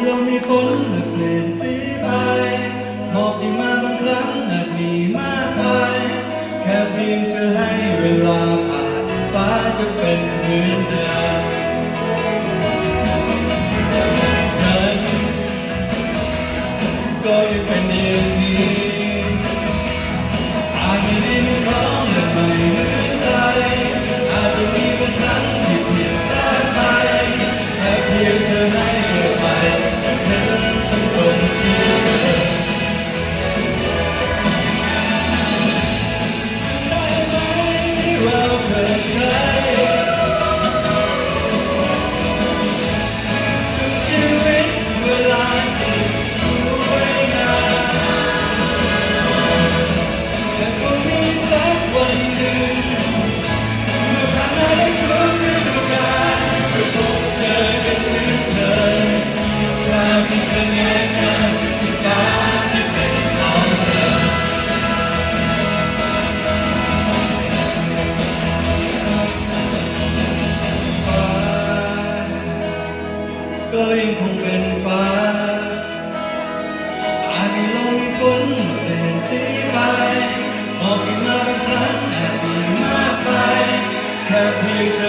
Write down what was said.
ลมมีฝนและเปลี่ยนสีไปหมอกที่มาบางครั้งอาจมีมากไปแค่เพียงเธอให้เวลาผ่านฟ้าจะเป็นเหมือนเดิมฉันก็ยังเป็นอย่างนี้อาจไม่ได้ไม่พร้อมและไม่เหมือนใครอาจจะมีบางครั้งที่ผิดพลาดไปแค่เพียงเธอให้อภัยจะเห็นฉันตรงที่เดิมที่เราเคยใช้สุดชีวิตเวลาที่สวยงามแต่คงมีสักวันหนึ่งเมื่อผ่านมาได้ทุกฤดูกาลจะพบเจอกันเหมือนเคยคราวที่เธอแงนหน้าถึงฟ้าที่เป็นของเธอฟ้าก็ยังคงเป็นฟ้าอาจมีลมมีฝนเปลี่ยนสีไปหมอกที่มาบางครั้งอาจมีมากไปแค่เพียงเธอ